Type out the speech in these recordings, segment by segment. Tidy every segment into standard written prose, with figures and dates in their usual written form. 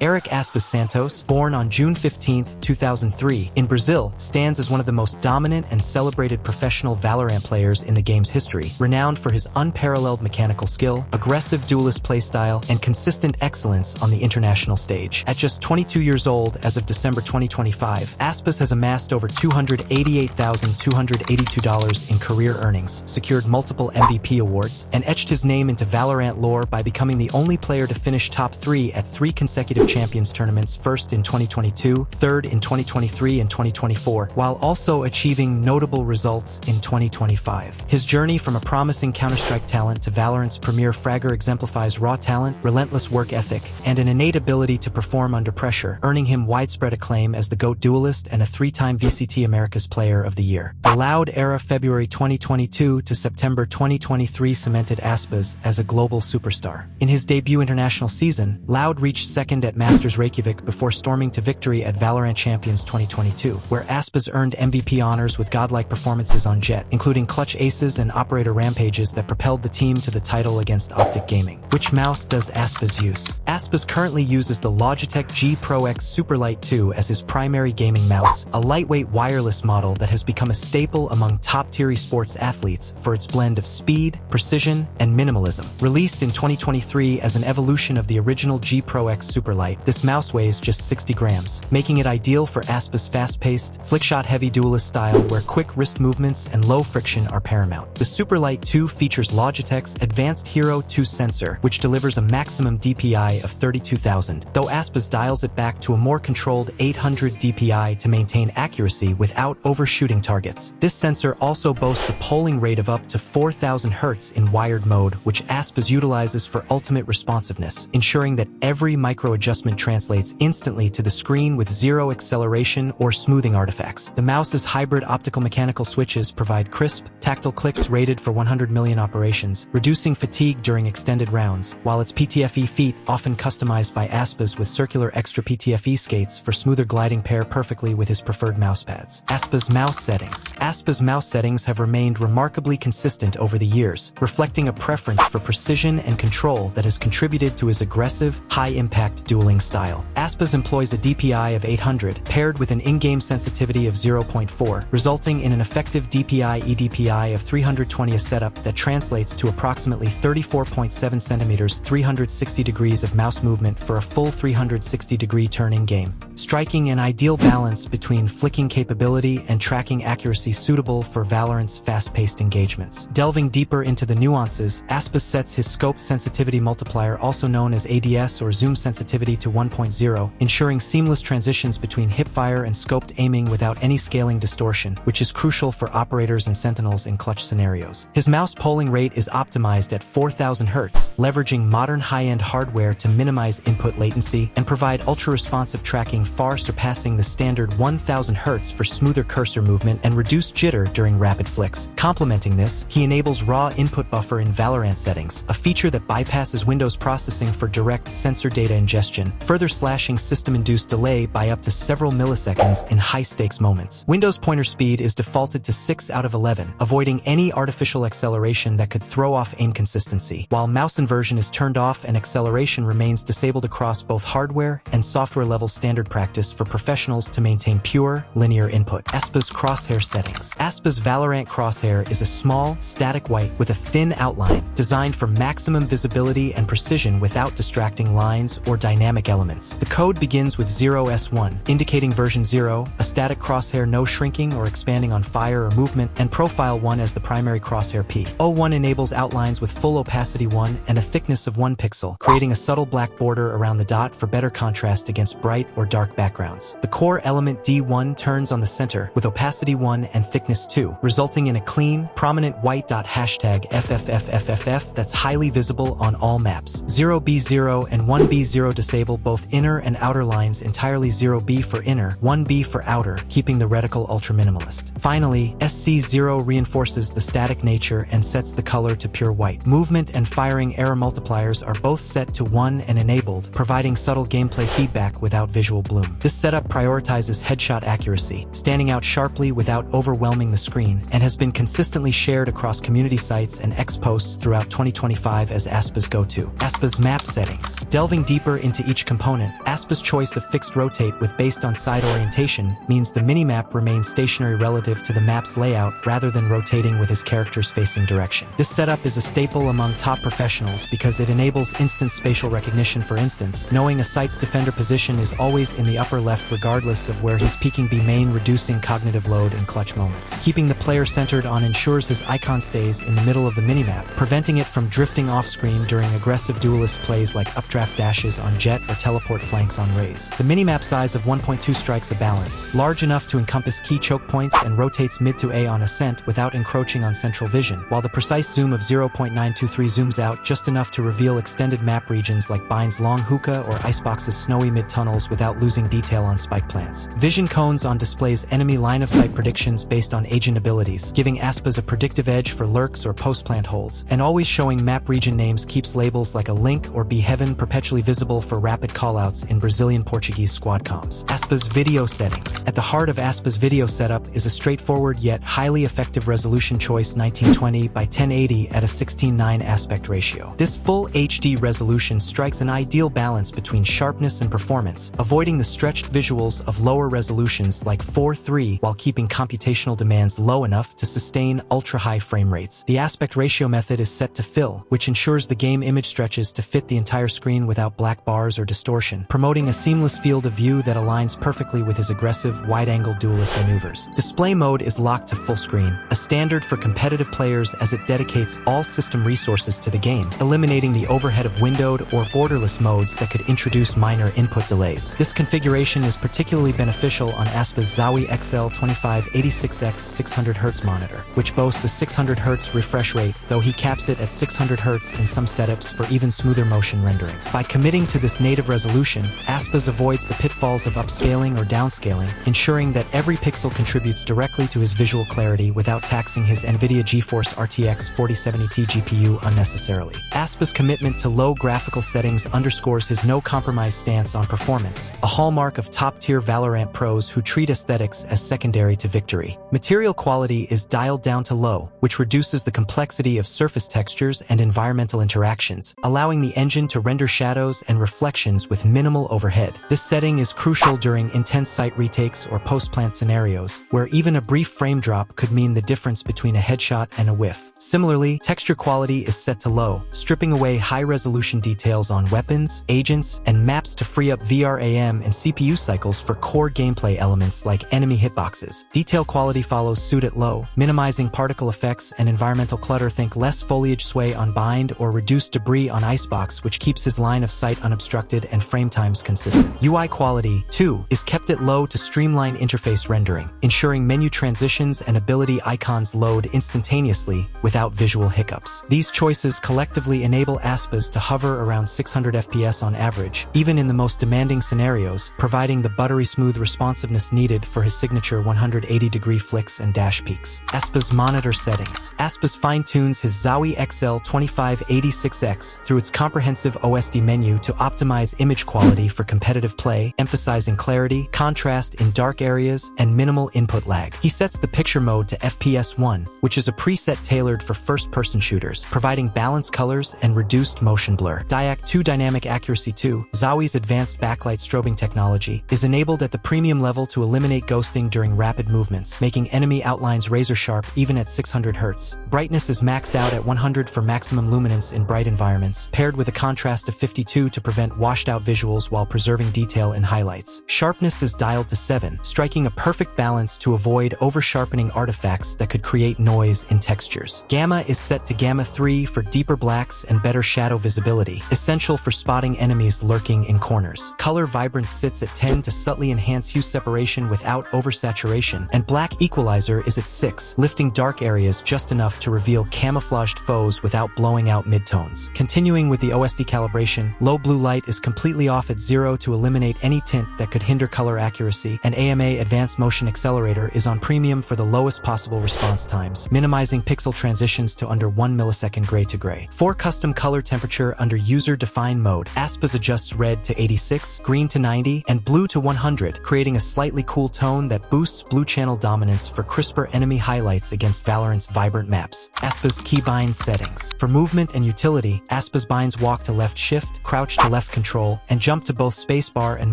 Eric Aspas Santos, born on June 15, 2003, in Brazil, stands as one of the most dominant and celebrated professional Valorant players in the game's history, renowned for his unparalleled mechanical skill, aggressive duelist playstyle, and consistent excellence on the international stage. At just 22 years old as of December 2025, Aspas has amassed over $288,282 in career earnings, secured multiple MVP awards, and etched his name into Valorant lore by becoming the only player to finish top 3 at 3 consecutive Champions tournaments, first in 2022, third in 2023 and 2024, while also achieving notable results in 2025. His journey from a promising Counter-Strike talent to Valorant's premier fragger exemplifies raw talent, relentless work ethic, and an innate ability to perform under pressure, earning him widespread acclaim as the GOAT duelist and a 3-time VCT America's Player of the Year. The Loud era February 2022 to September 2023 cemented Aspas as a global superstar. In his debut international season, Loud reached second at Masters Reykjavik before storming to victory at Valorant Champions 2022, where Aspas earned MVP honors with godlike performances on Jet, including clutch aces and operator rampages that propelled the team to the title against Optic Gaming. Which mouse does Aspas use? Aspas currently uses the Logitech G Pro X Superlight 2 as his primary gaming mouse, a lightweight wireless model that has become a staple among top-tier esports athletes for its blend of speed, precision, and minimalism. Released in 2023 as an evolution of the original G Pro X Superlight, this mouse weighs just 60 grams, making it ideal for Aspas' fast-paced, flickshot-heavy duelist style where quick wrist movements and low friction are paramount. The Superlight 2 features Logitech's advanced Hero 2 sensor, which delivers a maximum DPI of 32,000, though Aspas dials it back to a more controlled 800 DPI to maintain accuracy without overshooting targets. This sensor also boasts a polling rate of up to 4,000 Hz in wired mode, which Aspas utilizes for ultimate responsiveness, ensuring that every micro-adjustment translates instantly to the screen with zero acceleration or smoothing artifacts. The mouse's hybrid optical mechanical switches provide crisp, tactile clicks rated for 100 million operations, reducing fatigue during extended rounds, while its PTFE feet, often customized by Aspas with circular extra PTFE skates for smoother gliding, pair perfectly with his preferred mousepads. Aspas mouse settings. Aspas mouse settings have remained remarkably consistent over the years, reflecting a preference for precision and control that has contributed to his aggressive, high-impact dueling style. Aspas employs a DPI of 800, paired with an in-game sensitivity of 0.4, resulting in an effective DPI-EDPI of 320, a setup that translates to approximately 34.7 centimeters 360 degrees of mouse movement for a full 360-degree turn in-game, striking an ideal balance between flicking capability and tracking accuracy suitable for Valorant's fast-paced engagements. Delving deeper into the nuances, Aspas sets his scope sensitivity multiplier, also known as ADS or zoom sensitivity, to 1.0, ensuring seamless transitions between hipfire and scoped aiming without any scaling distortion, which is crucial for operators and sentinels in clutch scenarios. His mouse polling rate is optimized at 4,000 Hz, leveraging modern high-end hardware to minimize input latency and provide ultra-responsive tracking, far surpassing the standard 1,000 Hz for smoother cursor movement and reduced jitter during rapid flicks. Complementing this, he enables raw input buffer in Valorant settings, a feature that bypasses Windows processing for direct sensor data ingestion, further slashing system-induced delay by up to several milliseconds in high-stakes moments. Windows pointer speed is defaulted to 6 out of 11, avoiding any artificial acceleration that could throw off aim consistency, while mouse inversion is turned off and acceleration remains disabled across both hardware and software-level standard practice for professionals to maintain pure, linear input. Aspas crosshair settings. Aspas Valorant crosshair is a small, static white with a thin outline, designed for maximum visibility and precision without distracting lines or dynamic elements. The code begins with 0S1, indicating version 0, a static crosshair no shrinking or expanding on fire or movement, and profile 1 as the primary crosshair P. O1 enables outlines with full opacity 1 and a thickness of 1 pixel, creating a subtle black border around the dot for better contrast against bright or dark backgrounds. The core element D1 turns on the center with opacity 1 and thickness 2, resulting in a clean, prominent white dot #FFFFFF that's highly visible on all maps. 0B0 and 1B0 disable both inner and outer lines entirely. 0B for inner, 1B for outer, keeping the reticle ultra-minimalist. Finally, SC0 reinforces the static nature and sets the color to pure white. Movement and firing error multipliers are both set to 1 and enabled, providing subtle gameplay feedback without visual blur. bloom. This setup prioritizes headshot accuracy, standing out sharply without overwhelming the screen, and has been consistently shared across community sites and X posts throughout 2025 as Aspas' go-to. Aspas' map settings. Delving deeper into each component, Aspas' choice of fixed rotate with based on side orientation means the minimap remains stationary relative to the map's layout rather than rotating with his character's facing direction. This setup is a staple among top professionals because it enables instant spatial recognition. For instance, knowing a site's defender position is always in the upper left regardless of where he's peeking B main, reducing cognitive load in clutch moments. Keeping the player centered on ensures his icon stays in the middle of the minimap, preventing it from drifting off-screen during aggressive duelist plays like updraft dashes on Jet or teleport flanks on Raze. The minimap size of 1.2 strikes a balance, large enough to encompass key choke points and rotates mid to A on ascent without encroaching on central vision, while the precise zoom of 0.923 zooms out just enough to reveal extended map regions like Bind's long hookah or Icebox's snowy mid-tunnels without losing detail on spike plants. Vision cones on displays enemy line-of-sight predictions based on agent abilities, giving Aspas a predictive edge for lurks or post-plant holds, and always showing map region names keeps labels like a link or be heaven perpetually visible for rapid callouts in Brazilian Portuguese squad comms. Aspas video settings. At the heart of Aspas' video setup is a straightforward yet highly effective resolution choice: 1920 by 1080 at a 16:9 aspect ratio. This full HD resolution strikes an ideal balance between sharpness and performance, avoiding the stretched visuals of lower resolutions like 4:3 while keeping computational demands low enough to sustain ultra-high frame rates. The aspect ratio method is set to fill, which ensures the game image stretches to fit the entire screen without black bars or distortion, promoting a seamless field of view that aligns perfectly with his aggressive, wide-angle duelist maneuvers. Display mode is locked to full screen, a standard for competitive players as it dedicates all system resources to the game, eliminating the overhead of windowed or borderless modes that could introduce minor input delays. This configuration is particularly beneficial on Aspas' Zowie XL2586X 600Hz monitor, which boasts a 600Hz refresh rate, though he caps it at 600Hz in some setups for even smoother motion rendering. By committing to this native resolution, Aspas avoids the pitfalls of upscaling or downscaling, ensuring that every pixel contributes directly to his visual clarity without taxing his NVIDIA GeForce RTX 4070 GPU unnecessarily. Aspas' commitment to low graphical settings underscores his no-compromise stance on performance, a hallmark of top-tier Valorant pros who treat aesthetics as secondary to victory. Material quality is dialed down to low, which reduces the complexity of surface textures and environmental interactions, allowing the engine to render shadows and reflections with minimal overhead. This setting is crucial during intense site retakes or post-plant scenarios, where even a brief frame drop could mean the difference between a headshot and a whiff. Similarly, texture quality is set to low, stripping away high-resolution details on weapons, agents, and maps to free up VRAM and CPU cycles for core gameplay elements like enemy hitboxes. Detail quality follows suit at low, minimizing particle effects and environmental clutter. Think less foliage sway on Bind or reduced debris on Icebox, which keeps his line of sight unobstructed and frame times consistent. UI quality, too, is kept at low to streamline interface rendering, ensuring menu transitions and ability icons load instantaneously without visual hiccups. These choices collectively enable Aspas to hover around 600 FPS on average, even in the most demanding scenarios, providing the buttery smooth responsiveness needed for his signature 180-degree flicks and dash peaks. Aspas monitor settings. Aspas fine-tunes his Zowie XL2586X through its comprehensive OSD menu to optimize image quality for competitive play, emphasizing clarity, contrast in dark areas, and minimal input lag. He sets the picture mode to FPS 1, which is a preset tailored for first-person shooters, providing balanced colors and reduced motion blur. Diac 2 Dynamic Accuracy 2, Zowie's advanced backlight strobing technology, is enabled at the premium level to eliminate ghosting during rapid movements, making enemy outlines razor-sharp even at 600 Hz. Brightness is maxed out at 100 for maximum luminance in bright environments, paired with a contrast of 52 to prevent washed-out visuals while preserving detail in highlights. Sharpness is dialed to 7, striking a perfect balance to avoid over-sharpening artifacts that could create noise in textures. Gamma is set to Gamma 3 for deeper blacks and better shadow visibility, essential for spotting enemies lurking in corners. Color vibrance sits at 10 to subtly enhance hue separation without oversaturation, and Black Equalizer is at 6, lifting dark areas just enough to reveal camouflaged foes without blowing out midtones. Continuing with the OSD calibration, low blue light is completely off at 0 to eliminate any tint that could hinder color accuracy, and AMA Advanced Motion Accelerator is on premium for the lowest possible response times, minimizing pixel transitions to under 1 millisecond gray to gray. For custom color temperature under user-defined mode, Aspas adjusts red to 86, green to 90, 90 and blue to 100, creating a slightly cool tone that boosts blue channel dominance for crisper enemy highlights against Valorant's vibrant maps. Aspas keybind settings. For movement and utility, Aspas binds walk to left shift, crouch to left control, and jump to both spacebar and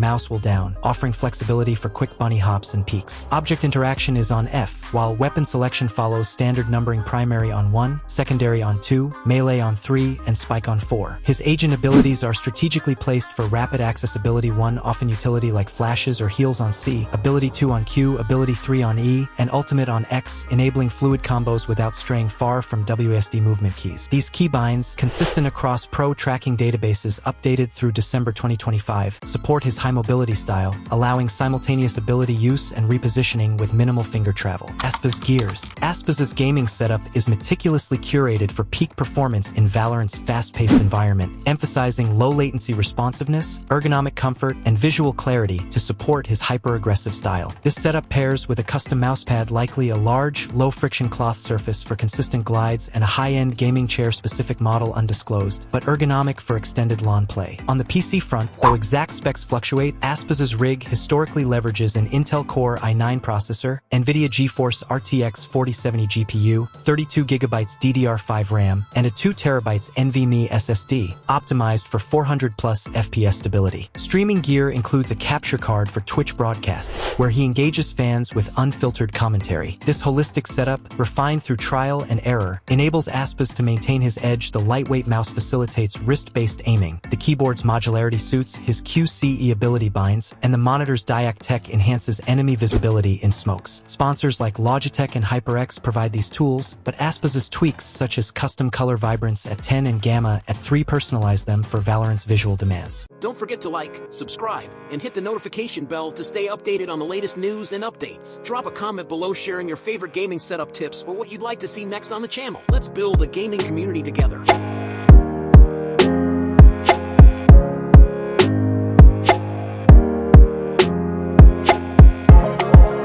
mouse wheel down, offering flexibility for quick bunny hops and peeks. Object interaction is on F, while weapon selection follows standard numbering: primary on 1, secondary on 2, melee on 3, and spike on 4. His agent abilities are strategically placed for rapid accessibility: 1 often utility like flashes or heals on C, ability 2 on Q, ability 3 on E, and ultimate on X, enabling fluid combos without straying far from WSD movement keys. These keybinds, consistent across pro tracking databases updated through December 2025, support his high mobility style, allowing simultaneous ability use and repositioning with minimal finger travel. Aspas gears. Aspas's gaming setup is meticulously curated for peak performance in Valorant's fast-paced environment, emphasizing low-latency responsiveness, ergonomic comfort, and visual clarity to support his hyper-aggressive style. This setup pairs with a custom mousepad, likely a large, low-friction cloth surface for consistent glides, and a high-end gaming chair-specific model undisclosed, but ergonomic for extended LAN play. On the PC front, though exact specs fluctuate, Aspas's rig historically leverages an Intel Core i9 processor, NVIDIA GeForce RTX 4070 GPU, 32GB DDR5 RAM, and a 2TB NVMe SSD, optimized for 400+ FPS stability. Streaming gear includes a capture card for Twitch broadcasts, where he engages fans with unfiltered commentary. This holistic setup, refined through trial and error, enables Aspas to maintain his edge. The lightweight mouse facilitates wrist-based aiming, the keyboard's modularity suits his QCE ability binds, and the monitor's DIAC tech enhances enemy visibility in smokes. Sponsors like Logitech and HyperX provide these tools, but Aspas's tweaks, such as custom color vibrance at 10 and gamma at 3, personalize them for Valorant's visual demands. Don't forget to like, subscribe, and hit the notification bell to stay updated on the latest news and updates. Drop a comment below sharing your favorite gaming setup tips or what you'd like to see next on the channel. Let's build a gaming community together.